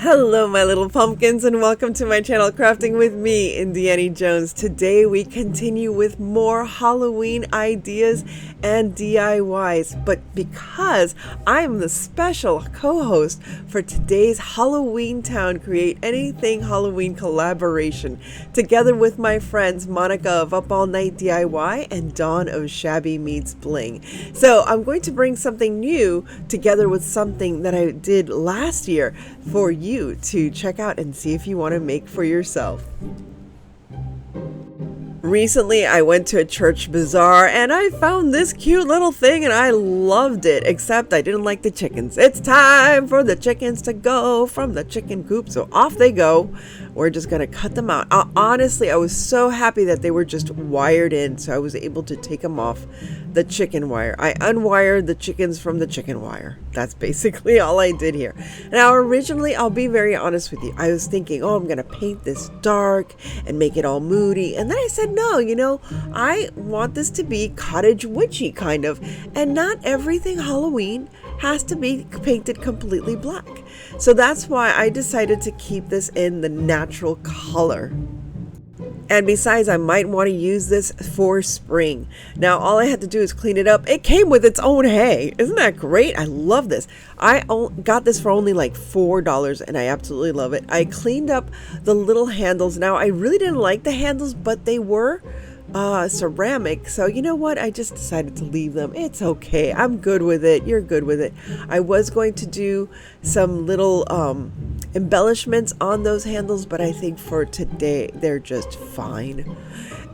Hello my little pumpkins and welcome to my channel Crafting with me, Indiana Jones. Today we continue with more Halloween ideas and DIYs, but because I'm the special co-host for today's Halloween Town Create Anything Halloween collaboration, together with my friends Monica of Up All Night DIY and Dawn of Shabby Meets Bling. So I'm going to bring something new together with something that I did last year for you to check out and see if you want to make for yourself. Recently, I went to a church bazaar and I found this cute little thing and I loved it, except I didn't like the chickens. It's time for the chickens to go from the chicken coop, so off they go. We're just gonna cut them out. Honestly, I was so happy that they were just wired in, so I was able to take them off the chicken wire. I unwired the chickens from the chicken wire. That's basically all I did here. Now, originally, I'll be very honest with you, I was thinking, oh, I'm gonna paint this dark and make it all moody. And then I said, no, I want this to be cottage witchy kind of, and not everything Halloween has to be painted completely black. So that's why I decided to keep this in the natural color. And besides, I might want to use this for spring. Now, all I had to do is clean it up. It came with its own hay. Isn't that great? I love this. I got this for only like $4 and I absolutely love it. I cleaned up the little handles. Now, I really didn't like the handles, but they were ceramic, so you know what, I just decided to leave them. It's okay, I'm good with it, you're good with it. I was going to do some little embellishments on those handles, but I think for today they're just fine.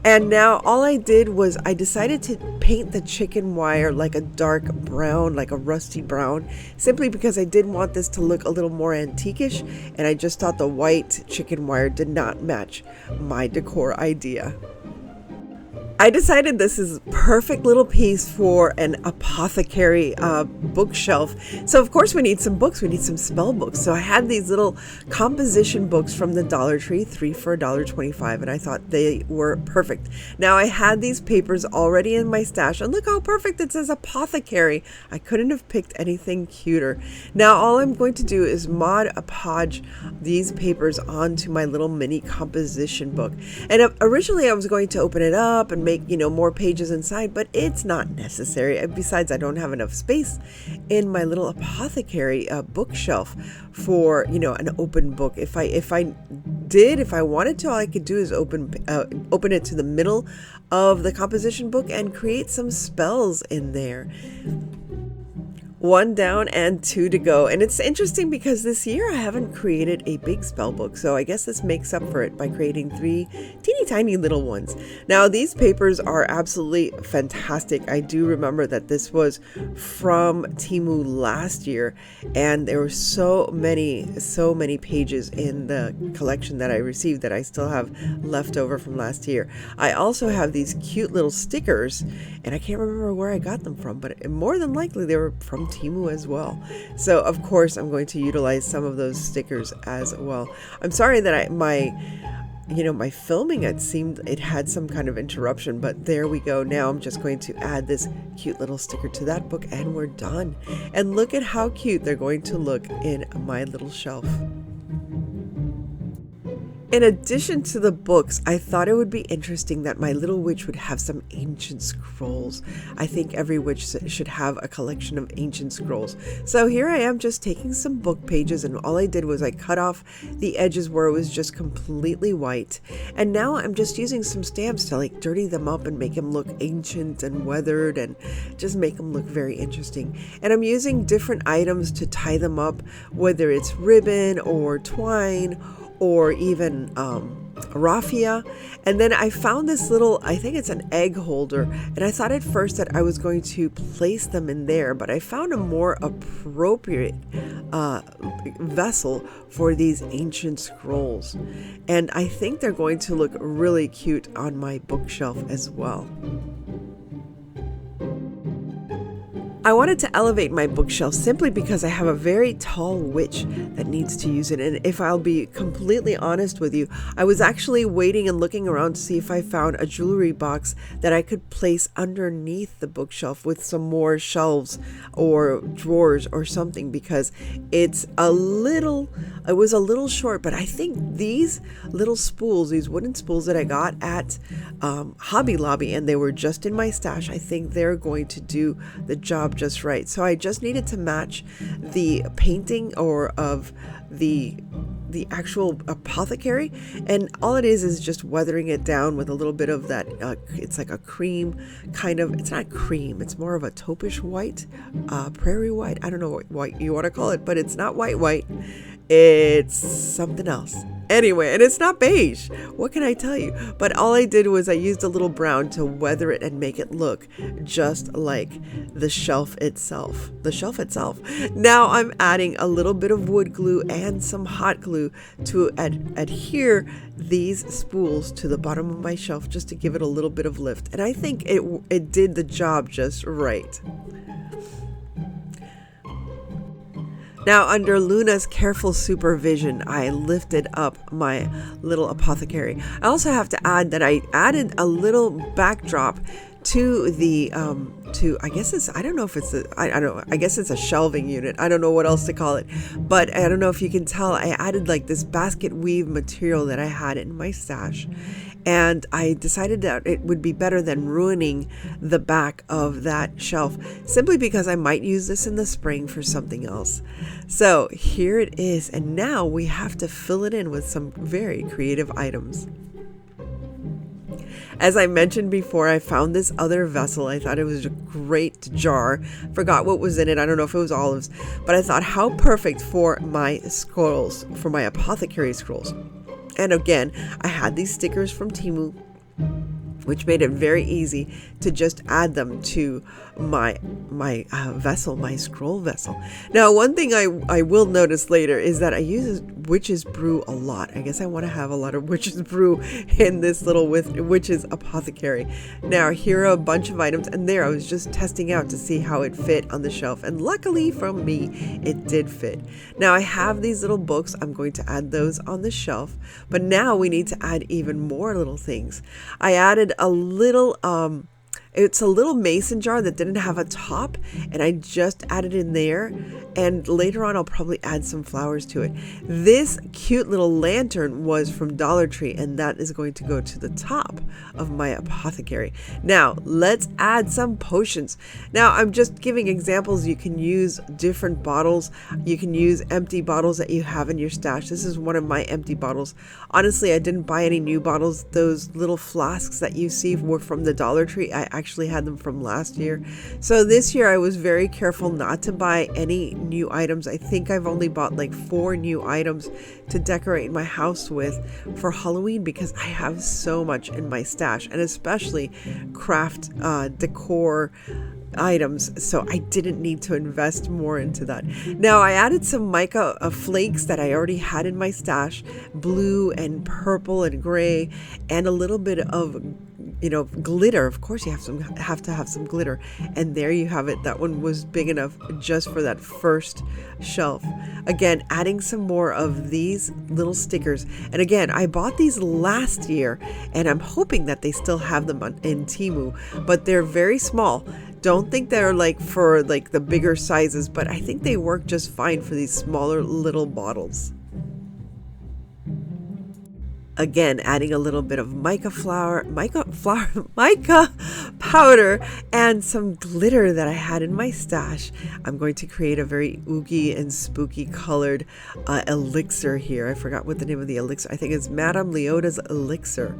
And now all I did was I decided to paint the chicken wire like a dark brown, like a rusty brown, simply because I did want this to look a little more antiquish, and I just thought the white chicken wire did not match my decor idea. I decided this is a perfect little piece for an apothecary bookshelf. So of course we need some books, we need some spell books. So I had these little composition books from the Dollar Tree, 3 for $1.25, and I thought they were perfect. Now I had these papers already in my stash, and look how perfect it says apothecary. I couldn't have picked anything cuter. Now all I'm going to do is Mod Podge these papers onto my little mini composition book. And originally I was going to open it up and make more pages inside, but it's not necessary. Besides, I don't have enough space in my little apothecary bookshelf for an open book. If I wanted to, all I could do is open it to the middle of the composition book and create some spells in there. 1 down and 2 to go. And it's interesting because this year I haven't created a big spell book, so I guess this makes up for it by creating 3 teeny tiny little ones. Now these papers are absolutely fantastic. I do remember that this was from Temu last year, and there were so many pages in the collection that I received that I still have left over from last year. I also have these cute little stickers, and I can't remember where I got them from, but more than likely they were from Temu as well. So of course I'm going to utilize some of those stickers as well. I'm sorry that my filming, it seemed it had some kind of interruption, but there we go. Now I'm just going to add this cute little sticker to that book and we're done. And look at how cute they're going to look in my little shelf. In addition to the books, I thought it would be interesting that my little witch would have some ancient scrolls. I think every witch should have a collection of ancient scrolls. So here I am just taking some book pages, and all I did was I cut off the edges where it was just completely white. And now I'm just using some stamps to like dirty them up and make them look ancient and weathered and just make them look very interesting. And I'm using different items to tie them up, whether it's ribbon or twine or even raffia. And then I found this little, I think it's an egg holder, and I thought at first that I was going to place them in there, but I found a more appropriate vessel for these ancient scrolls, and I think they're going to look really cute on my bookshelf as well. I wanted to elevate my bookshelf simply because I have a very tall witch that needs to use it. And if I'll be completely honest with you, I was actually waiting and looking around to see if I found a jewelry box that I could place underneath the bookshelf with some more shelves or drawers or something, because it's a little It was a little short, but I think these little spools, these wooden spools that I got at Hobby Lobby, and they were just in my stash, I think they're going to do the job just right. So I just needed to match the painting or of the actual apothecary, and all it is just weathering it down with a little bit of that it's like a cream kind of, it's not cream, it's more of a taupish white, prairie white, I don't know what white you want to call it, but it's not white, it's something else. Anyway, and it's not beige. What can I tell you? But all I did was I used a little brown to weather it and make it look just like the shelf itself. Now I'm adding a little bit of wood glue and some hot glue to adhere these spools to the bottom of my shelf, just to give it a little bit of lift. And I think it did the job just right. Now, under Luna's careful supervision, I lifted up my little apothecary. I also have to add that I added a little backdrop to the I guess it's, I don't know if it's I guess it's a shelving unit. I don't know what else to call it, but I don't know if you can tell, I added like this basket weave material that I had in my stash, and I decided that it would be better than ruining the back of that shelf, simply because I might use this in the spring for something else. So here it is, and now we have to fill it in with some very creative items. As I mentioned before, I found this other vessel. I thought it was a great jar. Forgot what was in it. I don't know if it was olives, but I thought how perfect for my scrolls, for my apothecary scrolls. And again, I had these stickers from Temu, which made it very easy to just add them to my vessel, my scroll vessel. Now, one thing I will notice later is that I use witch's brew a lot. I guess I want to have a lot of witch's brew in this little witch's apothecary. Now, here are a bunch of items, and there I was just testing out to see how it fit on the shelf, and luckily from me, it did fit. Now, I have these little books. I'm going to add those on the shelf, but now we need to add even more little things. I added a little it's a little mason jar that didn't have a top, and I just added in there, and later on I'll probably add some flowers to it. This cute little lantern was from Dollar Tree, and that is going to go to the top of my apothecary. Now let's add some potions. Now I'm just giving examples. You can use different bottles. You can use empty bottles that you have in your stash. This is one of my empty bottles. Honestly, I didn't buy any new bottles. Those little flasks that you see were from the Dollar Tree. I actually had them from last year. So this year I was very careful not to buy any new items. I think I've only bought like 4 new items to decorate my house with for Halloween, because I have so much in my stash, and especially craft decor items, so I didn't need to invest more into that. Now I added some mica flakes that I already had in my stash, blue and purple and gray, and a little bit of glitter. Of course you have to have some glitter, and there you have it. That one was big enough just for that first shelf. Again, adding some more of these little stickers, and again, I bought these last year, and I'm hoping that they still have them in Temu, but they're very small. Don't think they're like for like the bigger sizes, but I think they work just fine for these smaller little bottles. Again, adding a little bit of mica powder, and some glitter that I had in my stash. I'm going to create a very oogie and spooky colored elixir here. I forgot what the name of the elixir. I think it's Madame Leota's elixir,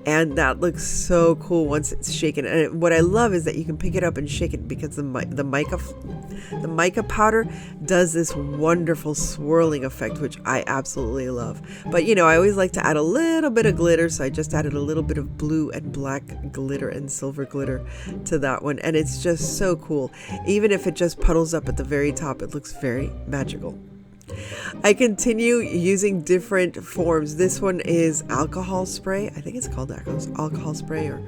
and that looks so cool once it's shaken. And what I love is that you can pick it up and shake it, because the mica powder does this wonderful swirling effect, which I absolutely love. But I always like to add a little bit of glitter, so I just added a little bit of blue and black glitter and silver glitter to that one, and it's just so cool. Even if it just puddles up at the very top, it looks very magical. I continue using different forms. This one is alcohol spray. I think it's called alcohol spray, or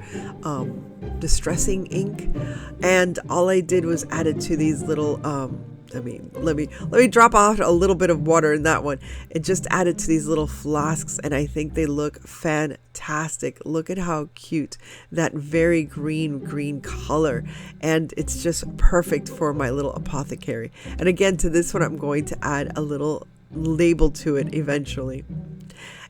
distressing ink, and all I did was add it to these little let me drop off a little bit of water in that one. It just added to these little flasks, and I think they look fantastic. Look at how cute that very green color, and it's just perfect for my little apothecary. And again, to this one I'm going to add a little label to it eventually.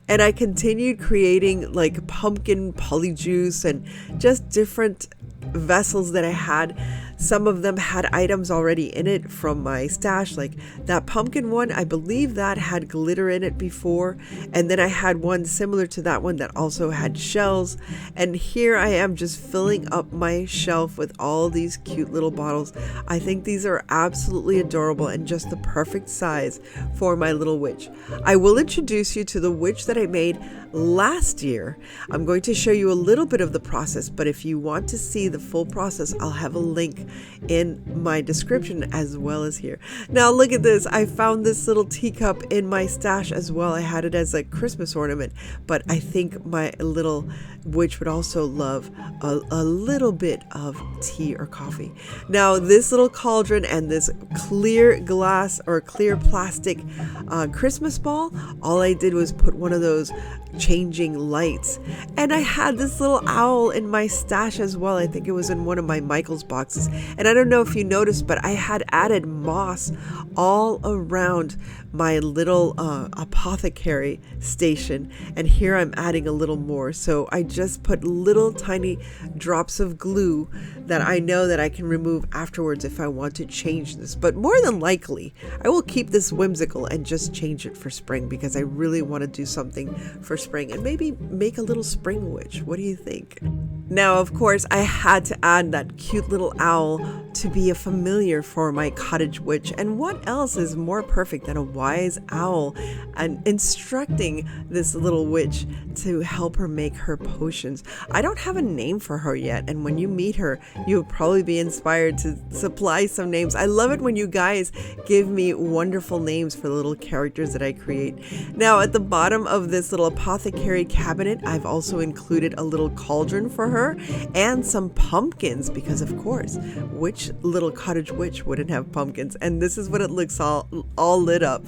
And I continued creating like pumpkin polyjuice and just different vessels that I had. Some of them had items already in it from my stash, like that pumpkin one. I believe that had glitter in it before. And then I had one similar to that one that also had shells. And here I am just filling up my shelf with all these cute little bottles. I think these are absolutely adorable and just the perfect size for my little witch. I will introduce you to the witch that I made last year. I'm going to show you a little bit of the process, but if you want to see the full process, I'll have a link in my description as well as here. Now look at this. I found this little teacup in my stash as well. I had it as a Christmas ornament, but I think my little witch would also love a little bit of tea or coffee. Now this little cauldron and this clear glass or clear plastic Christmas ball, all I did was put one of those changing lights, and I had this little owl in my stash as well. I think it was in one of my Michael's boxes, and I don't know if you noticed, but I had added moss all around my little apothecary station, and here I'm adding a little more. So I just put little tiny drops of glue that I know that I can remove afterwards if I want to change this, but more than likely I will keep this whimsical and just change it for spring, because I really want to do something for spring and maybe make a little spring witch. What do you think? Now, of course, I had to add that cute little owl to be a familiar for my cottage witch. And what else is more perfect than a wise owl and instructing this little witch to help her make her potions? I don't have a name for her yet, and when you meet her, you'll probably be inspired to supply some names. I love it when you guys give me wonderful names for the little characters that I create. Now, at the bottom of this little apothecary cabinet, I've also included a little cauldron for her and some pumpkins, because of course, which little cottage witch wouldn't have pumpkins? And this is what it looks all lit up.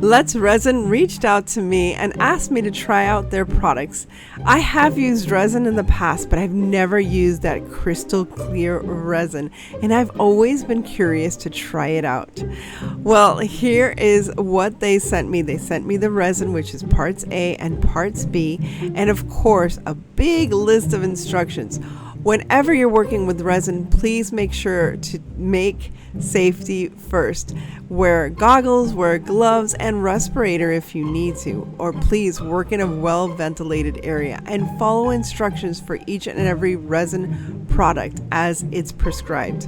Let's Resin reached out to me and asked me to try out their products. I have used resin in the past, but I've never used that crystal clear resin, and I've always been curious to try it out. Well, here is what they sent me. They sent me the resin, which is parts A and parts B, and of course, a big list of instructions. Whenever you're working with resin, please make sure to make safety first. Wear goggles, wear gloves, and respirator if you need to, or please work in a well-ventilated area and follow instructions for each and every resin product as it's prescribed.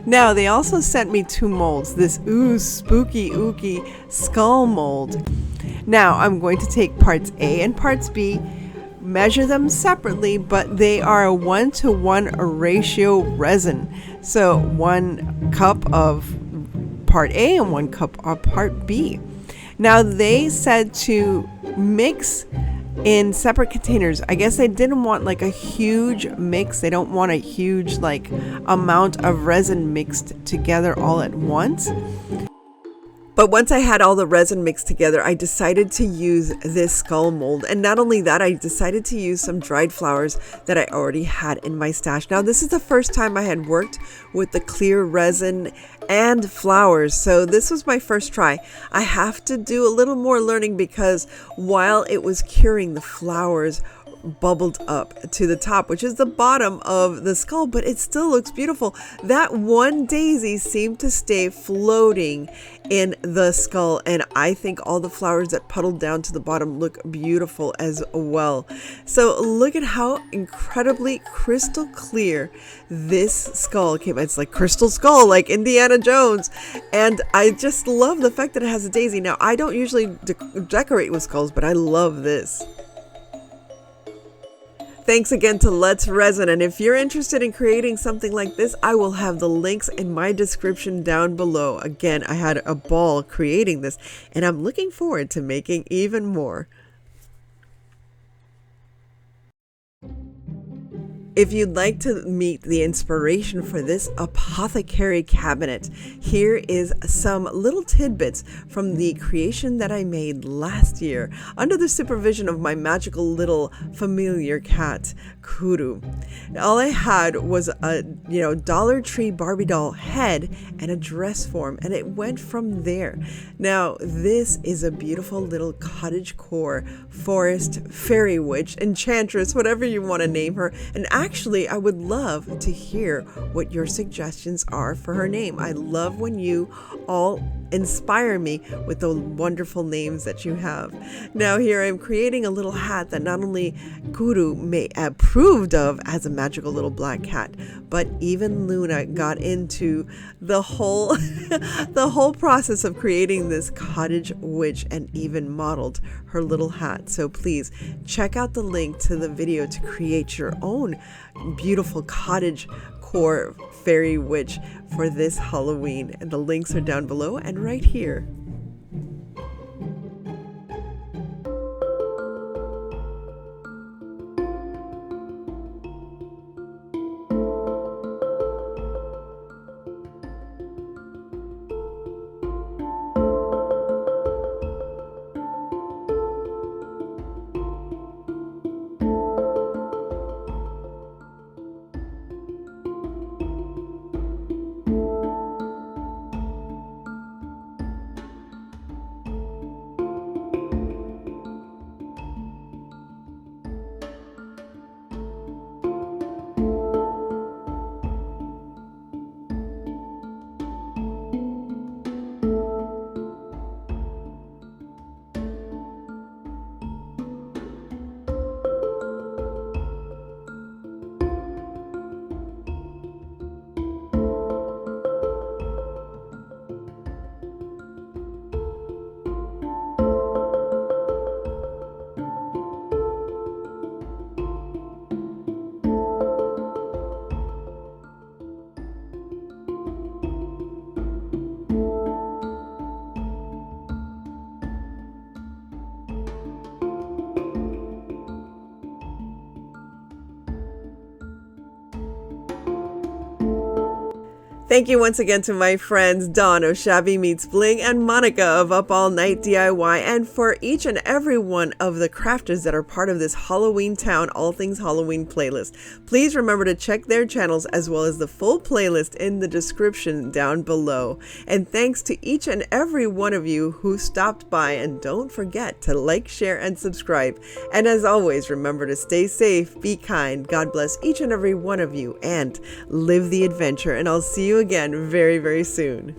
Now, they also sent me 2 molds, this spooky ooky skull mold. Now, I'm going to take parts A and parts B, measure them separately, but they are a 1-to-1 ratio resin. So 1 cup of part A and 1 cup of part B. Now they said to mix in separate containers. I guess they didn't want like a huge mix. They don't want a huge like amount of resin mixed together all at once. But once I had all the resin mixed together, I decided to use this skull mold. And not only that, I decided to use some dried flowers that I already had in my stash. Now, this is the first time I had worked with the clear resin and flowers, so this was my first try. I have to do a little more learning because while it was curing, the flowers bubbled up to the top, which is the bottom of the skull, but it still looks beautiful. That one daisy seemed to stay floating in the skull, and I think all the flowers that puddled down to the bottom look beautiful as well. So look at how incredibly crystal clear this skull came. It's like crystal skull, like Indiana Jones, and I just love the fact that it has a daisy. Now, I don't usually decorate with skulls, but I love this. Thanks again to Let's Resin, and if you're interested in creating something like this, I will have the links in my description down below. Again, I had a ball creating this, and I'm looking forward to making even more. If you'd like to meet the inspiration for this apothecary cabinet, here is some little tidbits from the creation that I made last year under the supervision of my magical little familiar cat, Kuru. All I had was a Dollar Tree Barbie doll head and a dress form, and it went from there. Now, this is a beautiful little CottageCore forest fairy witch, enchantress, whatever you want to name her. And actually, I would love to hear what your suggestions are for her name. I love when you all inspire me with the wonderful names that you have. Now here I'm creating a little hat that not only Guru may approved of as a magical little black cat, but even Luna got into the whole the whole process of creating this cottage witch and even modeled her little hat. So please check out the link to the video to create your own beautiful CottageCore fairy witch for this Halloween, and the links are down below and right here. Thank you once again to my friends Dawn of Shabby Meets Bling and Monica of Up All Night DIY, and for each and every one of the crafters that are part of this Halloween Town All Things Halloween playlist. Please remember to check their channels as well as the full playlist in the description down below. And thanks to each and every one of you who stopped by, and don't forget to like, share, and subscribe. And as always, remember to stay safe, be kind, God bless each and every one of you, and live the adventure. And I'll see you again very, very soon.